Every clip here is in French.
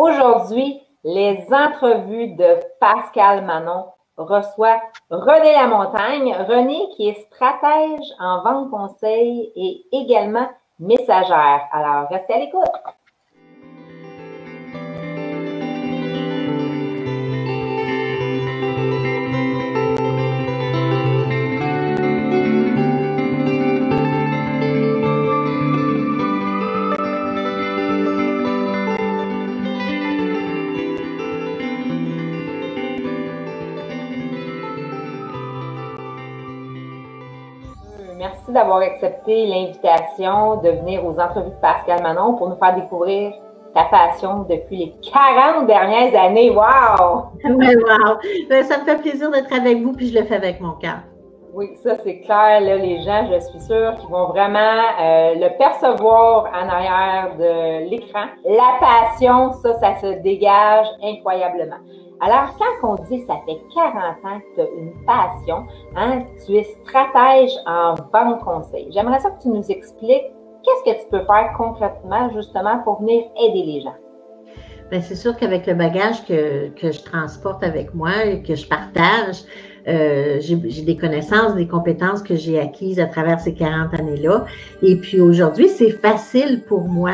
Aujourd'hui, les entrevues de Pascal Manon reçoit René Lamontagne. René qui est stratège en vente conseil et également messagère. Alors, restez à l'écoute. Merci d'avoir accepté l'invitation de venir aux entrevues de Pascal Manon pour nous faire découvrir ta passion depuis les 40 dernières années. Wow! Oui, wow! Ben, ça me fait plaisir d'être avec vous, puis je le fais avec mon cœur. Oui, ça c'est clair. Là, les gens, je suis sûre, qu'ils vont vraiment le percevoir en arrière de l'écran. La passion, ça se dégage incroyablement. Alors, quand on dit ça fait 40 ans que tu as une passion, hein, tu es stratège en vente conseil. J'aimerais ça que tu nous expliques qu'est-ce que tu peux faire concrètement justement pour venir aider les gens. Bien, c'est sûr qu'avec le bagage que je transporte avec moi et que je partage, j'ai des connaissances, des compétences que j'ai acquises à travers ces 40 années-là. Et puis aujourd'hui, c'est facile pour moi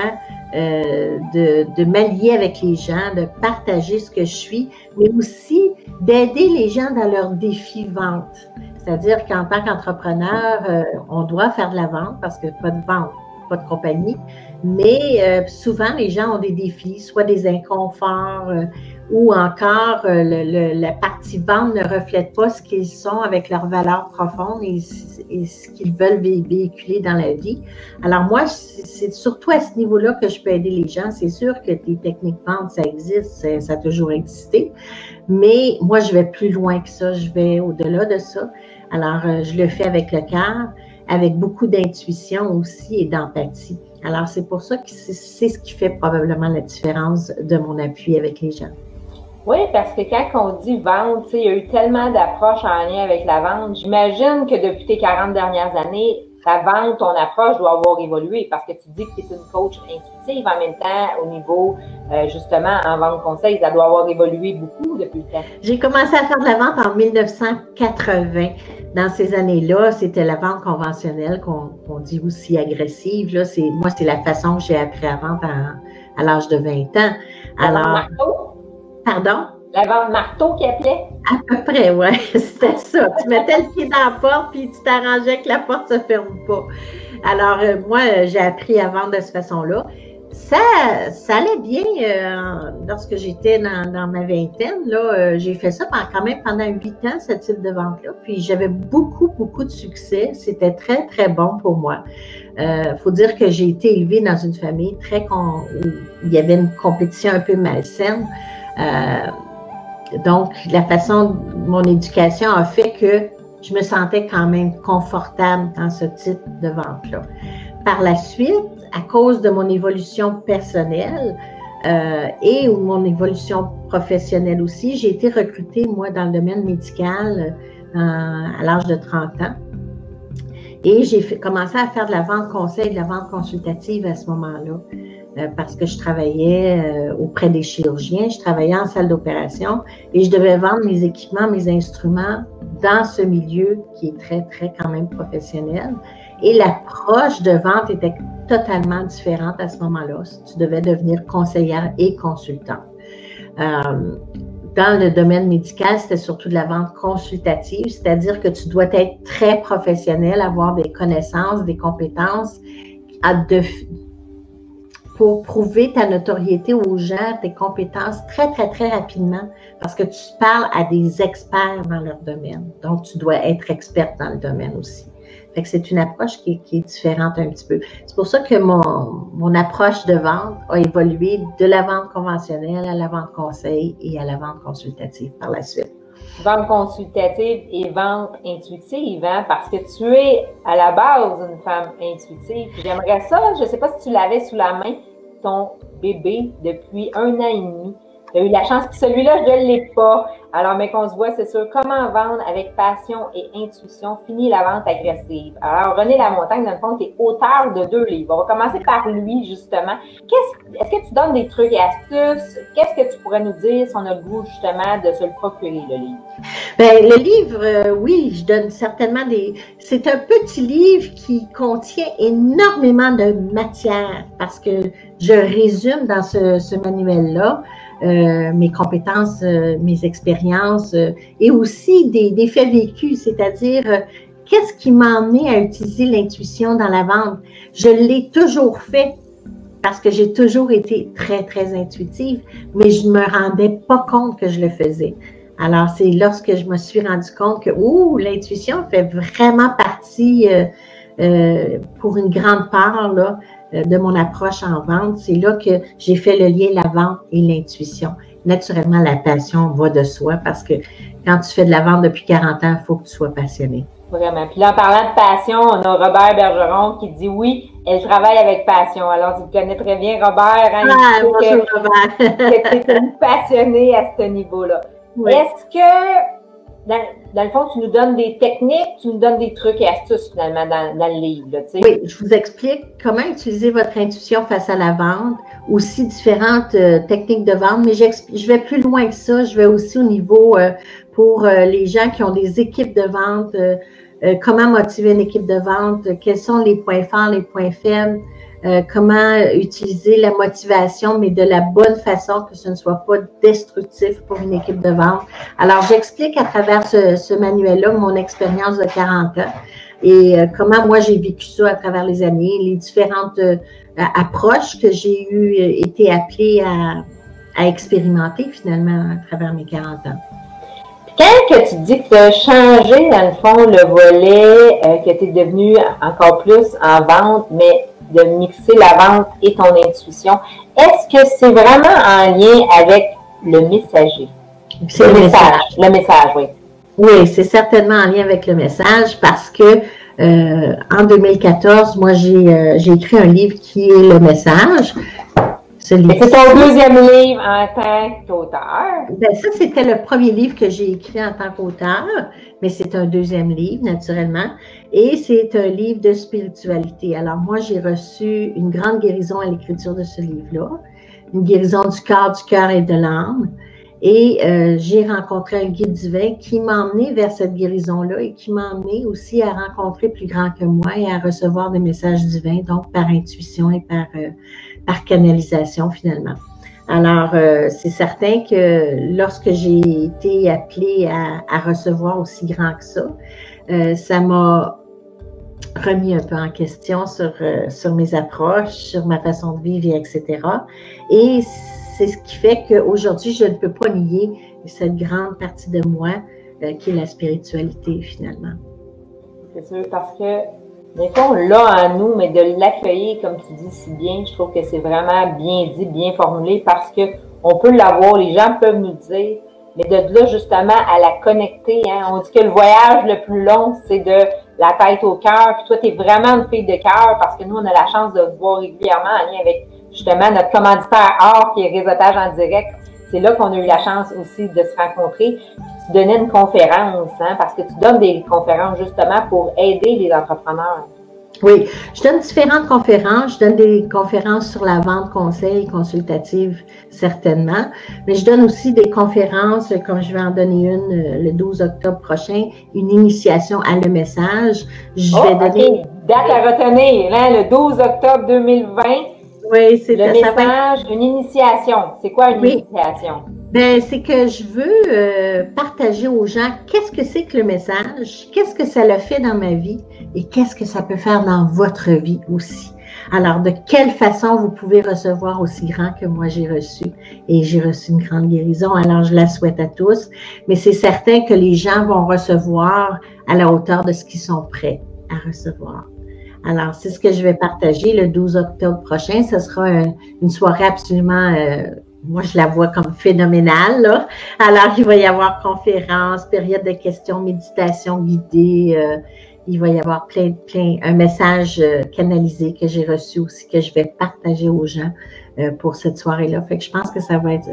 de m'allier avec les gens, de partager ce que je suis, mais aussi d'aider les gens dans leurs défis vente. C'est-à-dire qu'en tant qu'entrepreneur, on doit faire de la vente parce que pas de vente, pas de compagnie. Mais souvent, les gens ont des défis, soit des inconforts ou encore la partie vente ne reflète pas ce qu'ils sont avec leurs valeurs profondes et ce qu'ils veulent véhiculer dans la vie. Alors moi, c'est surtout à ce niveau-là que je peux aider les gens. C'est sûr que des techniques vente, ça existe, ça a toujours existé. Mais moi, je vais plus loin que ça, je vais au-delà de ça. Alors, je le fais avec le cœur, avec beaucoup d'intuition aussi et d'empathie. Alors, c'est pour ça que c'est ce qui fait probablement la différence de mon appui avec les gens. Oui, parce que quand on dit vente, il y a eu tellement d'approches en lien avec la vente. J'imagine que depuis tes 40 dernières années, ta vente, ton approche doit avoir évolué parce que tu dis que tu es une coach intuitive en même temps au niveau, justement, en vente conseil. Ça doit avoir évolué beaucoup depuis le temps. J'ai commencé à faire de la vente en 1980. Dans ces années-là, c'était la vente conventionnelle qu'on dit aussi agressive. Là, moi, c'est la façon que j'ai appris à vendre à l'âge de 20 ans. Alors, marteau? Pardon? La vente marteau qui appelait? À peu près, oui. C'était ça. Tu mettais le pied dans la porte puis tu t'arrangeais que la porte ne se ferme pas. Alors, moi, j'ai appris à vendre de cette façon-là. Ça allait bien lorsque j'étais dans ma vingtaine. Là, j'ai fait ça quand même pendant 8 ans, ce type de vente-là. Puis j'avais beaucoup, beaucoup de succès. C'était très, très bon pour moi. Faut dire que j'ai été élevée dans une famille où il y avait une compétition un peu malsaine. Donc, la façon de mon éducation a fait que je me sentais quand même confortable dans ce type de vente-là. Par la suite, à cause de mon évolution personnelle et mon évolution professionnelle aussi, j'ai été recrutée, moi, dans le domaine médical à l'âge de 30 ans. Et j'ai commencé à faire de la vente conseil, de la vente consultative à ce moment-là. Parce que je travaillais auprès des chirurgiens, je travaillais en salle d'opération et je devais vendre mes équipements, mes instruments dans ce milieu qui est très, très quand même professionnel. Et l'approche de vente était totalement différente à ce moment-là. Tu devais devenir conseillère et consultant. Dans le domaine médical, c'était surtout de la vente consultative, c'est-à-dire que tu dois être très professionnel, avoir des connaissances, des compétences pour prouver ta notoriété aux gens, tes compétences très, très, très rapidement parce que tu parles à des experts dans leur domaine. Donc, tu dois être experte dans le domaine aussi. Fait que c'est une approche qui est différente un petit peu. C'est pour ça que mon approche de vente a évolué de la vente conventionnelle à la vente conseil et à la vente consultative par la suite. Vente consultative et vente intuitive, hein, parce que tu es à la base une femme intuitive. J'aimerais ça, je ne sais pas si tu l'avais sous la main, ton bébé depuis 1 an et demi. Tu as eu la chance, puis celui-là, je ne l'ai pas. Alors, mais qu'on se voit, c'est sûr, comment vendre avec passion et intuition, fini la vente agressive. Alors, René Lamontagne, dans le fond, qui est auteur de 2 livres. On va commencer par lui, justement. Est-ce que tu donnes des trucs et astuces? Qu'est-ce que tu pourrais nous dire si on a le goût, justement, de se le procurer, le livre? Ben, le livre, oui, je donne certainement c'est un petit livre qui contient énormément de matière parce que je résume dans ce manuel-là mes compétences, mes expériences et aussi des faits vécus, c'est-à-dire qu'est-ce qui m'a amené à utiliser l'intuition dans la vente. Je l'ai toujours fait parce que j'ai toujours été très, très intuitive, mais je ne me rendais pas compte que je le faisais. Alors, c'est lorsque je me suis rendu compte que l'intuition fait vraiment partie, pour une grande part là, de mon approche en vente. C'est là que j'ai fait le lien la vente et l'intuition. Naturellement, la passion va de soi parce que quand tu fais de la vente depuis 40 ans, il faut que tu sois passionné. Vraiment. Puis là, en parlant de passion, on a Robert Bergeron qui dit oui, elle travaille avec passion. Alors, tu connais très bien Robert. Hein, bonjour Robert. Que tu es une passionnée à ce niveau-là. Oui. Est-ce que, dans le fond, tu nous donnes des techniques, tu nous donnes des trucs et astuces finalement dans le livre? Là, tu sais? Oui, je vous explique comment utiliser votre intuition face à la vente, aussi différentes techniques de vente, mais je vais plus loin que ça. Je vais aussi au niveau pour les gens qui ont des équipes de vente, comment motiver une équipe de vente, quels sont les points forts, les points faibles, comment utiliser la motivation, mais de la bonne façon, que ce ne soit pas destructif pour une équipe de vente. Alors, j'explique à travers ce manuel-là mon expérience de 40 ans et comment moi j'ai vécu ça à travers les années, les différentes approches que j'ai été appelée à expérimenter finalement à travers mes 40 ans. Quand que tu dis que tu as changé, dans le fond, le volet, que tu es devenu encore plus en vente, mais de mixer la vente et ton intuition, est-ce que c'est vraiment en lien avec le messager? C'est le message. Le message, oui. Oui, c'est certainement en lien avec le message parce que en 2014, moi, j'ai écrit un livre qui est le message. C'est ton deuxième livre en tant qu'auteur? Ben, ça, c'était le premier livre que j'ai écrit en tant qu'auteur, mais c'est un deuxième livre, naturellement. Et c'est un livre de spiritualité. Alors, moi, j'ai reçu une grande guérison à l'écriture de ce livre-là, une guérison du cœur et de l'âme. Et j'ai rencontré un guide divin qui m'a emmené vers cette guérison-là et qui m'a emmené aussi à rencontrer plus grand que moi et à recevoir des messages divins, donc par intuition et par canalisation finalement. Alors, c'est certain que lorsque j'ai été appelée à recevoir aussi grand que ça, ça m'a remis un peu en question sur mes approches, sur ma façon de vivre, etc. Et c'est ce qui fait qu'aujourd'hui, je ne peux pas nier cette grande partie de moi qui est la spiritualité, finalement. C'est sûr, parce que des fois, on l'a en nous, mais de l'accueillir, comme tu dis si bien, je trouve que c'est vraiment bien dit, bien formulé, parce que on peut l'avoir, les gens peuvent nous le dire, mais de là, justement, à la connecter, hein, on dit que le voyage le plus long, c'est de la tête au cœur, puis toi, tu es vraiment une fille de cœur, parce que nous, on a la chance de te voir régulièrement en lien avec justement notre commanditaire or qui est Réseautage en direct. C'est là qu'on a eu la chance aussi de se rencontrer. Puis tu donnais une conférence, hein, parce que tu donnes des conférences justement pour aider les entrepreneurs. Oui, je donne différentes conférences. Je donne des conférences sur la vente, conseil, consultative, certainement. Mais je donne aussi des conférences, comme je vais en donner une le 12 octobre prochain, une initiation à le message. Je vais donner... Okay. Date à retenir, hein, le 12 octobre 2020. Oui, c'est le message, une initiation. C'est quoi une initiation? Ben, c'est que je veux partager aux gens qu'est-ce que c'est que le message, qu'est-ce que ça le fait dans ma vie et qu'est-ce que ça peut faire dans votre vie aussi. Alors, de quelle façon vous pouvez recevoir aussi grand que moi j'ai reçu? Et j'ai reçu une grande guérison, alors je la souhaite à tous. Mais c'est certain que les gens vont recevoir à la hauteur de ce qu'ils sont prêts à recevoir. Alors, c'est ce que je vais partager le 12 octobre prochain. Ce sera une soirée absolument, moi je la vois comme phénoménale, là. Alors, il va y avoir conférences, période de questions, méditation guidée. Il va y avoir un message canalisé que j'ai reçu aussi, que je vais partager aux gens pour cette soirée-là. Fait que je pense que ça va être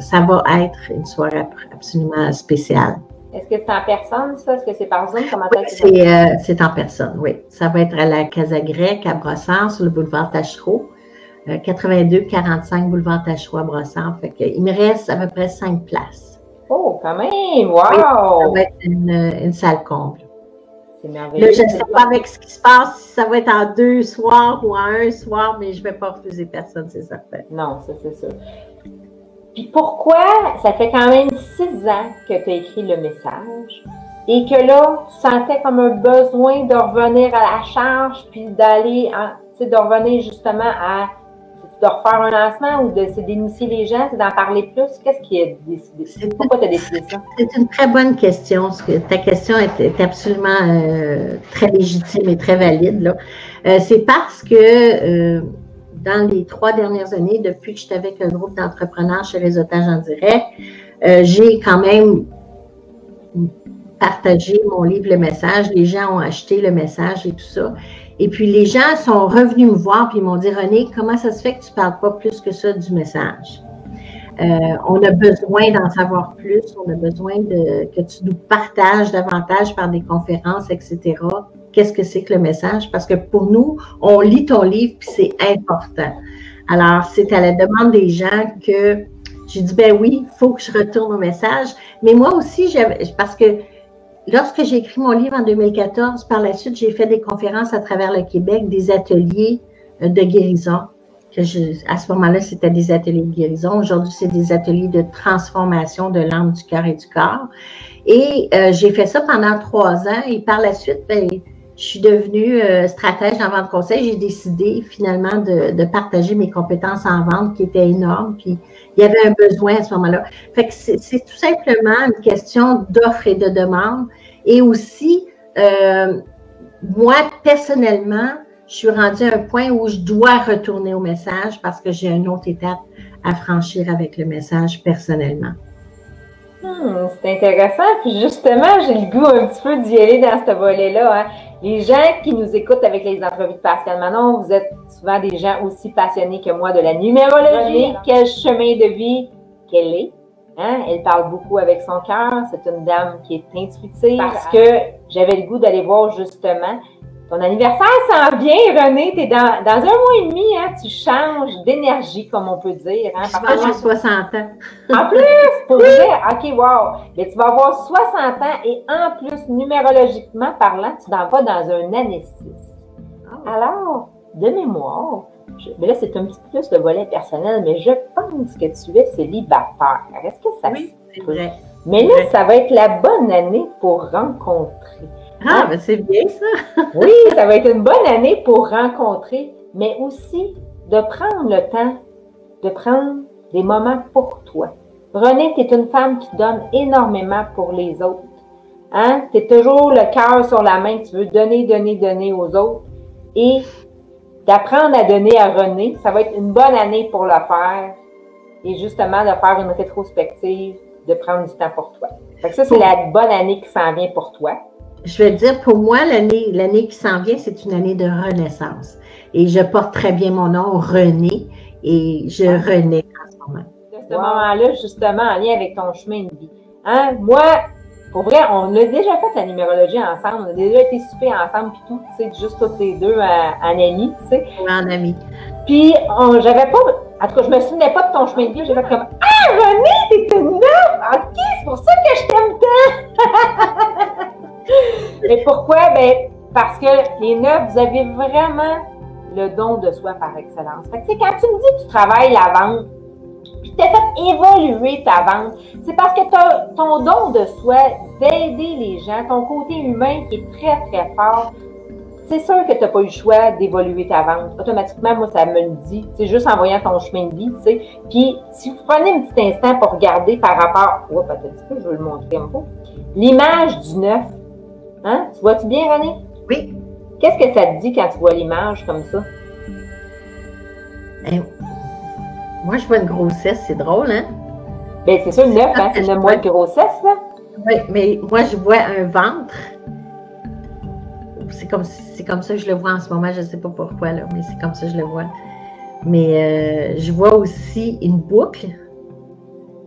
une soirée absolument spéciale. Est-ce que c'est en personne, ça? Est-ce que c'est par Zoom? Comment c'est en personne, oui. Ça va être à la Casa Grecque à Brossard, sur le boulevard Taschereau. 82-45 boulevard Tachereau à Brossard. Fait que, il me reste à peu près 5 places. Oh, quand même! Wow! Oui, ça va être une salle comble. C'est merveilleux. Là, je ne sais pas avec ce qui se passe, si ça va être en 2 soirs ou en 1 soir, mais je ne vais pas refuser personne, c'est certain. Non, ça, c'est sûr. Puis pourquoi, ça fait quand même 6 ans que tu as écrit le message et que là, tu sentais comme un besoin de revenir à la charge puis d'aller, de revenir justement à de refaire un lancement ou c'est d'initier les gens, c'est d'en parler plus? Qu'est-ce qui est décidé? Pourquoi tu as décidé ça? C'est une très bonne question. Ta question est absolument très légitime et très valide. C'est parce que dans les 3 dernières années, depuis que j'étais avec un groupe d'entrepreneurs chez Réseautage en direct, j'ai quand même partagé mon livre Le Message. Les gens ont acheté le message et tout ça. Et puis, les gens sont revenus me voir et ils m'ont dit, Renée, comment ça se fait que tu ne parles pas plus que ça du message? On a besoin d'en savoir plus, on a besoin que tu nous partages davantage par des conférences, etc. Qu'est-ce que c'est que le message? Parce que pour nous, on lit ton livre puis c'est important. Alors, c'est à la demande des gens que j'ai dit, ben oui, il faut que je retourne au message. Mais moi aussi, parce que lorsque j'ai écrit mon livre en 2014, par la suite, j'ai fait des conférences à travers le Québec, des ateliers de guérison. À ce moment-là, c'était des ateliers de guérison. Aujourd'hui, c'est des ateliers de transformation de l'âme, du cœur et du corps. Et j'ai fait ça pendant 3 ans. Et par la suite, je suis devenue stratège en vente conseil. J'ai décidé finalement de partager mes compétences en vente qui étaient énormes. Puis il y avait un besoin à ce moment-là. Fait que c'est tout simplement une question d'offre et de demande. Et aussi, moi, personnellement, je suis rendue à un point où je dois retourner au message parce que j'ai une autre étape à franchir avec le message personnellement. C'est intéressant. Puis justement, j'ai le goût un petit peu d'y aller dans ce volet-là. Hein. Les gens qui nous écoutent avec les entrevues de Pascal Manon, vous êtes souvent des gens aussi passionnés que moi de la numérologie. Quel chemin de vie qu'elle est. Hein? Elle parle beaucoup avec son cœur. C'est une dame qui est intuitive. Parce que j'avais le goût d'aller voir justement. Ton anniversaire s'en vient, Renée. T'es dans 1 mois et demi, hein, tu changes d'énergie, comme on peut dire. Hein, parce que j'ai 60 ans. En plus, pour vrai, OK, wow. Mais tu vas avoir 60 ans et en plus, numérologiquement parlant, tu t'en vas dans un année 6. Oh. Alors, de mémoire, mais là, c'est un petit peu plus le volet personnel, mais je pense que tu es célibataire. Est-ce que ça se peut? Vrai. Mais là, ça va être la bonne année pour rencontrer. Ah, ben c'est bien ça! Oui, ça va être une bonne année pour rencontrer, mais aussi de prendre le temps, de prendre des moments pour toi. Renée, tu es une femme qui donne énormément pour les autres. Hein? Tu es toujours le cœur sur la main, tu veux donner, donner, donner aux autres. Et d'apprendre à donner à Renée, ça va être une bonne année pour le faire. Et justement, de faire une rétrospective, de prendre du temps pour toi. Fait que ça, c'est la bonne année qui s'en vient pour toi. Je vais dire, pour moi, l'année qui s'en vient, c'est une année de renaissance. Et je porte très bien mon nom, Renée, et je renais en ce moment. De ce moment-là, justement, en lien avec ton chemin de vie. Hein? Moi, pour vrai, on a déjà fait la numérologie ensemble, on a déjà été souper ensemble, puis tout, tu sais, juste toutes les deux en amis, tu sais. Oui, en amis. Puis, j'avais pas, en tout cas, je me souvenais pas de ton chemin de vie, j'avais comme, ah, Renée, t'es une neuve! OK, c'est pour ça que je t'aime tant! Mais pourquoi? Ben, parce que les 9, vous avez vraiment le don de soi par excellence. Fait que, tu sais, quand tu me dis que tu travailles la vente, puis tu as fait évoluer ta vente, c'est parce que tu as ton don de soi d'aider les gens, ton côté humain qui est très, très fort. C'est sûr que tu n'as pas eu le choix d'évoluer ta vente. Automatiquement, moi, ça me le dit. C'est juste en voyant ton chemin de vie, tu sais. Puis, si vous prenez un petit instant pour regarder par rapport... Oups, attends un petit peu, je vais le montrer un peu. L'image du 9. Hein? Tu vois-tu bien, Renée? Oui. Qu'est-ce que ça te dit quand tu vois l'image comme ça? Ben, moi, je vois une grossesse, c'est drôle, hein? Bien, c'est sûr, le 9, hein, c'est 9 mois de grossesse, là. Oui, mais moi, je vois un ventre. C'est comme ça que je le vois en ce moment, je ne sais pas pourquoi, là, mais c'est comme ça que je le vois. Mais je vois aussi une boucle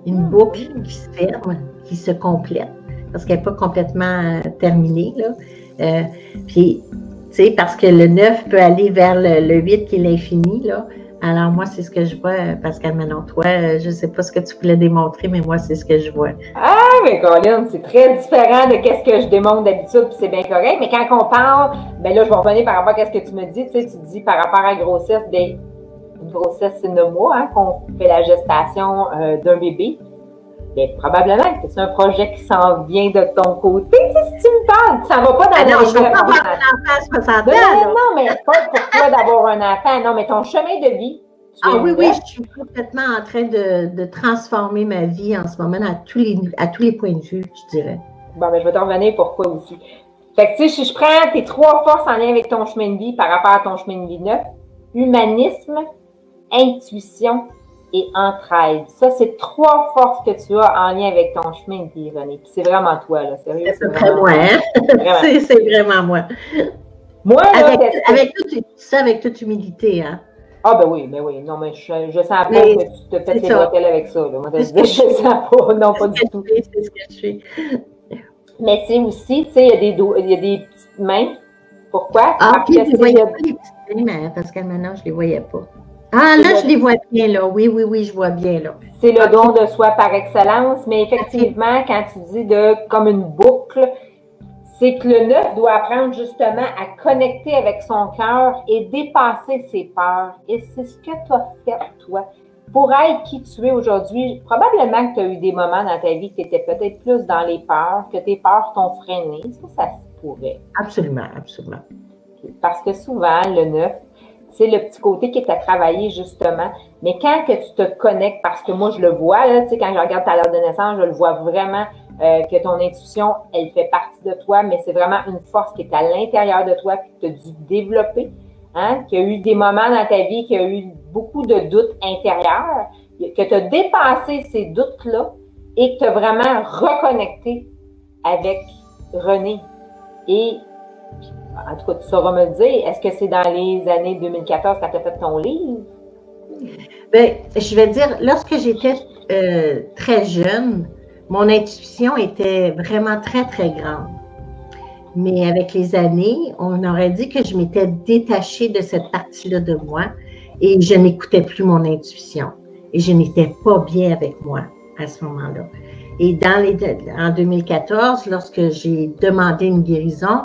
qui se ferme, qui se complète, parce qu'elle n'est pas complètement terminée, là. Puis, tu sais, parce que le 9 peut aller vers le 8 qui est l'infini, là. Alors, moi, c'est ce que je vois, Pascal Manon. Toi, je ne sais pas ce que tu voulais démontrer, mais moi, c'est ce que je vois. Ah, mais Colin, c'est très différent de ce que je démontre d'habitude, puis c'est bien correct. Mais quand on parle, ben là, je vais revenir par rapport à ce que tu me dis. Tu sais, tu dis par rapport à la grossesse, ben, une grossesse, c'est 9 mois, hein, qu'on fait la gestation d'un bébé. Bien, probablement que c'est un projet qui s'en vient de ton côté. Tu sais, si tu me parles, ça ne va pas dans non, je ne veux pas avoir un enfant à 60 ans. Non, mais pas pour toi d'avoir un enfant. Non, mais ton chemin de vie. Ah oui, je suis complètement en train de transformer ma vie en ce moment à tous les points de vue, je dirais. Bon, ben, je vais t'en revenir pourquoi aussi. Fait que, tu sais, si je prends tes 3 forces en lien avec ton chemin de vie par rapport à ton chemin de vie 9, humanisme, intuition et entraide. Ça, c'est 3 forces que tu as en lien avec ton chemin de vie, René. Puis c'est vraiment toi, là. Sérieux. C'est vraiment moi, hein? C'est vraiment moi. Moi, là, avec toute humilité, hein? Ah, ben oui. Non, mais je sens pas que tu te fais les bretelles avec ça, là. Moi, je sens pas. Non, pas du tout. C'est ce que je suis. Mais c'est aussi, tu sais, il y a des petites mains. Pourquoi? Ah, puis je ne voyais pas les petites mains, parce que maintenant, je ne les voyais pas. Ah, là, je les vois bien, là. Oui, je vois bien, là. C'est le don de soi par excellence, mais effectivement, quand tu dis comme une boucle, c'est que le 9 doit apprendre justement à connecter avec son cœur et dépasser ses peurs. Et c'est ce que tu as fait, toi. Pour être qui tu es aujourd'hui, probablement que tu as eu des moments dans ta vie que tu étais peut-être plus dans les peurs, que tes peurs t'ont freiné. Ça se pourrait. Absolument. Parce que souvent, le 9, c'est le petit côté qui est à travailler, justement. Mais quand que tu te connectes, parce que moi, je le vois, là, tu sais, quand je regarde ta date de naissance, je le vois vraiment que ton intuition, elle fait partie de toi, mais c'est vraiment une force qui est à l'intérieur de toi, puis que tu as dû développer, hein, qu'il y a eu des moments dans ta vie, qu'il y a eu beaucoup de doutes intérieurs, que tu as dépassé ces doutes-là et que tu as vraiment reconnecté avec René. Et en tout cas, tu sauras me dire, est-ce que c'est dans les années 2014 quand tu as fait ton livre? Bien, je vais dire, lorsque j'étais très jeune, mon intuition était vraiment très, très grande. Mais avec les années, on aurait dit que je m'étais détachée de cette partie-là de moi et je n'écoutais plus mon intuition. Et je n'étais pas bien avec moi à ce moment-là. Et en 2014, lorsque j'ai demandé une guérison,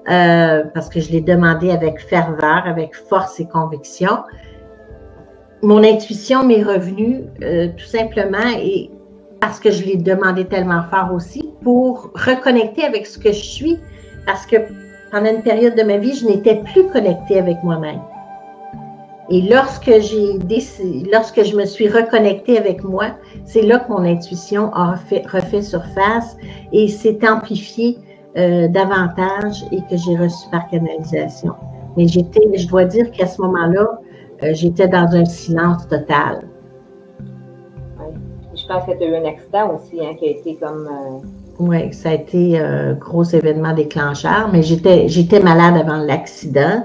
parce que je l'ai demandé avec ferveur, avec force et conviction, mon intuition m'est revenue tout simplement et parce que je l'ai demandé tellement fort aussi pour reconnecter avec ce que je suis, parce que pendant une période de ma vie, je n'étais plus connectée avec moi-même. Et lorsque je me suis reconnectée avec moi, c'est là que mon intuition a refait surface et s'est amplifiée davantage et que j'ai reçu par canalisation. Mais je dois dire qu'à ce moment-là, j'étais dans un silence total. Je pense que tu as eu un accident aussi, hein, qui a été comme... Oui, ça a été un gros événement déclencheur, mais j'étais malade avant l'accident.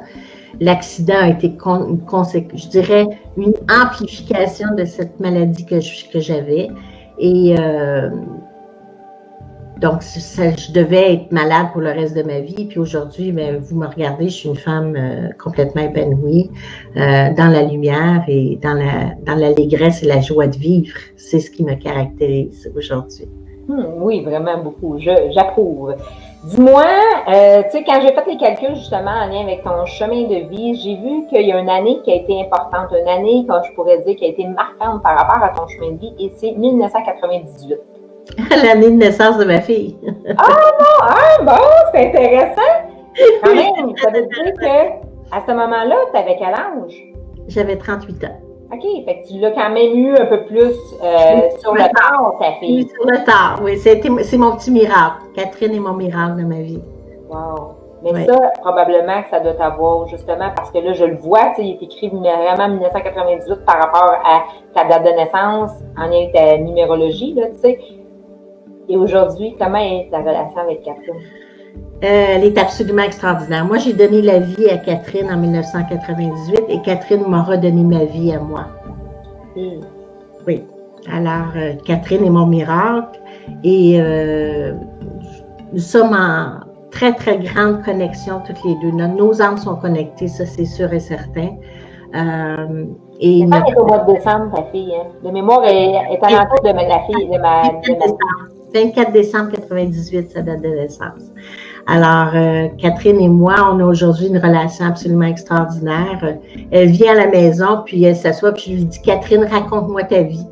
L'accident a été, je dirais, une amplification de cette maladie que j'avais. Et donc, je devais être malade pour le reste de ma vie. Puis aujourd'hui, vous me regardez, je suis une femme complètement épanouie, dans la lumière et dans l'allégresse et la joie de vivre. C'est ce qui me caractérise aujourd'hui. Oui, vraiment beaucoup. J'approuve. Dis-moi, tu sais, quand j'ai fait les calculs justement en lien avec ton chemin de vie, j'ai vu qu'il y a une année qui a été importante, une année, comme je pourrais dire, qui a été marquante par rapport à ton chemin de vie, et c'est 1998. L'année de naissance de ma fille. Bon, c'est intéressant. Quand même, ça veut dire qu'à ce moment-là, tu avais quel âge? J'avais 38 ans. OK, fait que tu l'as quand même eu un peu plus sur le tard, ta fille. Oui, sur le tard, oui. C'est mon petit miracle. Catherine est mon miracle de ma vie. Wow. Mais ça, probablement que ça doit t'avoir, justement, parce que là, je le vois, tu sais, il est écrit vraiment 1998 par rapport à ta date de naissance, en lien avec ta numérologie, là, tu sais. Et aujourd'hui, comment est ta relation avec Catherine? Elle est absolument extraordinaire. Moi, j'ai donné la vie à Catherine en 1998 et Catherine m'a redonné ma vie à moi. Oui. Alors, Catherine est mon miracle et nous sommes en très, très grande connexion toutes les deux. Nos âmes sont connectées, ça c'est sûr et certain. Et elle est au mois de décembre, ta fille. Hein? De mémoire, elle est à l'entour de la fille de ma 24 décembre 98, sa date de naissance. Alors, Catherine et moi, on a aujourd'hui une relation absolument extraordinaire. Elle vient à la maison, puis elle s'assoit, puis je lui dis, Catherine, raconte-moi ta vie.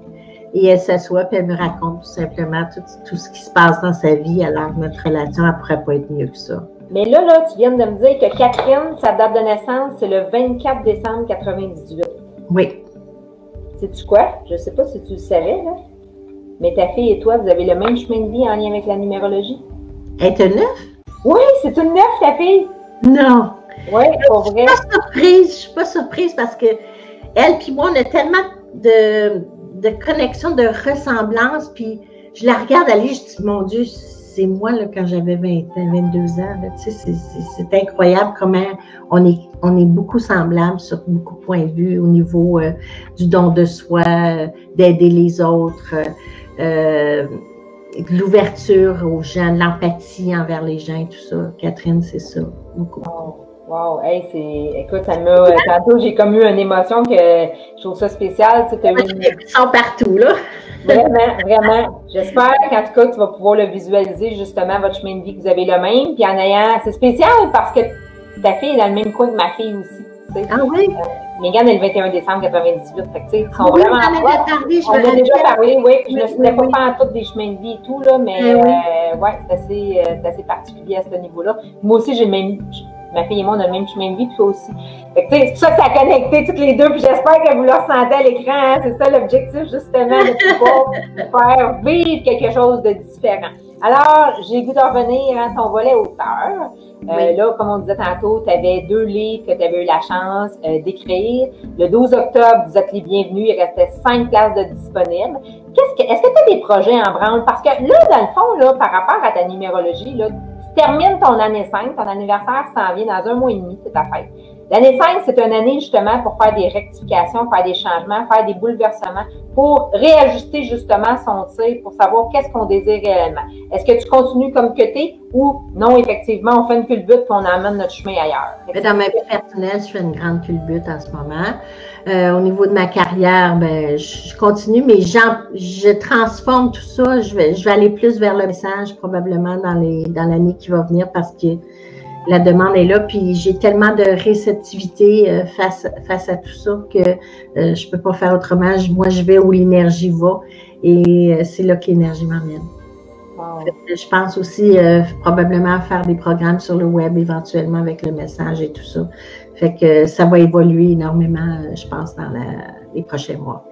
Et elle s'assoit, puis elle me raconte tout simplement tout ce qui se passe dans sa vie. Alors, notre relation, elle ne pourrait pas être mieux que ça. Mais là, tu viens de me dire que Catherine, sa date de naissance, c'est le 24 décembre 98. Oui. Sais-tu quoi? Je ne sais pas si tu le savais, là. Mais ta fille et toi, vous avez le même chemin de vie en lien avec la numérologie? Elle est une neuf? Oui, c'est une neuf, ta fille. Non. Oui, pour vrai. Je suis pas surprise parce que elle et moi, on a tellement de connexion, de ressemblance, puis je la regarde aller, je dis, mon Dieu, c'est moi là, quand j'avais 22 ans. Là, tu sais, c'est incroyable comment on est beaucoup semblables sur beaucoup de points de vue au niveau du don de soi, d'aider les autres, de l'ouverture aux gens, de l'empathie envers les gens et tout ça. Catherine, c'est ça, beaucoup. Wow, hey, écoute, ça m'a, tantôt, j'ai comme eu une émotion que je trouve ça spécial. Tu sais, ils sont partout, là. Vraiment, vraiment. J'espère qu'en tout cas, tu vas pouvoir le visualiser, justement, votre chemin de vie, que vous avez le même. Puis en ayant, c'est spécial parce que ta fille est dans le même coin que ma fille aussi. Tu sais. Ah oui? Megan est le 21 décembre 98. Fait que, tu sais, ils sont oui, vraiment. On a déjà parlé, oui. Puis je ne sais pas en tout des chemins de vie et tout, là, mais ouais, c'est assez particulier à ce niveau-là. Moi aussi, j'ai le même. Ma fille et moi, on a le même chemin de vie, toi aussi. C'est pour ça que ça a connecté toutes les deux, puis j'espère que vous le ressentez à l'écran. Hein? C'est ça l'objectif, justement, de pouvoir faire vivre quelque chose de différent. Alors, j'ai goût de revenir à ton volet auteur. Oui. Là, comme on disait tantôt, tu avais 2 livres que tu avais eu la chance d'écrire. Le 12 octobre, vous êtes les bienvenus. Il restait 5 places de disponibles. Est-ce que tu as des projets en branle? Parce que là, dans le fond, là, par rapport à ta numérologie, là, termine ton année 5, ton anniversaire s'en vient dans 1 mois et demi, c'est ta fête. L'année 5, c'est une année justement pour faire des rectifications, faire des changements, faire des bouleversements, pour réajuster justement son tir, pour savoir qu'est-ce qu'on désire réellement. Est-ce que tu continues comme que tu es ou non, effectivement, on fait une culbute et on amène notre chemin ailleurs? Mais dans ma vie personnelle, je fais une grande culbute en ce moment. Au niveau de ma carrière, ben, je continue, mais je transforme tout ça. Je vais aller plus vers le message probablement dans l'année qui va venir parce que la demande est là, puis j'ai tellement de réceptivité face à tout ça que je peux pas faire autrement. Moi, je vais où l'énergie va et c'est là que l'énergie m'emmène. Wow. Je pense aussi probablement faire des programmes sur le web éventuellement avec le message et tout ça. Fait que ça va évoluer énormément, je pense, dans les prochains mois.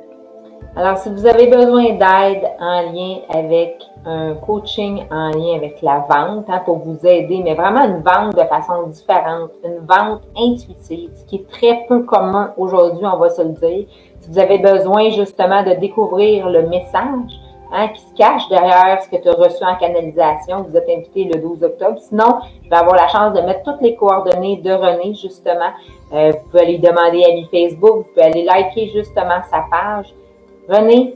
Alors, si vous avez besoin d'aide en lien avec un coaching en lien avec la vente, hein, pour vous aider, mais vraiment une vente de façon différente, une vente intuitive, ce qui est très peu commun aujourd'hui, on va se le dire. Si vous avez besoin justement de découvrir le message, hein, qui se cache derrière ce que tu as reçu en canalisation, vous êtes invité le 12 octobre. Sinon, je vais avoir la chance de mettre toutes les coordonnées de René, justement. Vous pouvez aller demander à lui Facebook, vous pouvez aller liker justement sa page. René,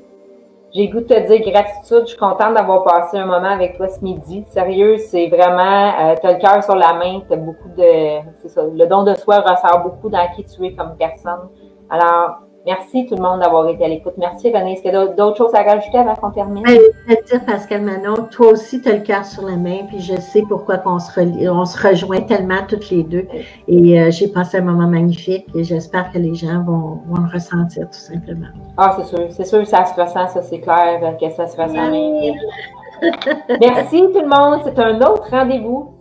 j'ai le goût de te dire gratitude. Je suis contente d'avoir passé un moment avec toi ce midi. Sérieux, c'est vraiment, tu as le cœur sur la main, tu as beaucoup de, c'est ça, le don de soi ressort beaucoup dans qui tu es comme personne. Alors, merci tout le monde d'avoir été à l'écoute. Merci René. Est-ce qu'il y a d'autres choses à rajouter avant qu'on termine? Je vais te dire, Pascal Manon, toi aussi, tu as le cœur sur la main, puis je sais pourquoi on se rejoint tellement toutes les deux. Et j'ai passé un moment magnifique et j'espère que les gens vont le ressentir tout simplement. Ah, c'est sûr, ça se ressent, ça c'est clair que ça se ressent. Merci tout le monde. C'est un autre rendez-vous.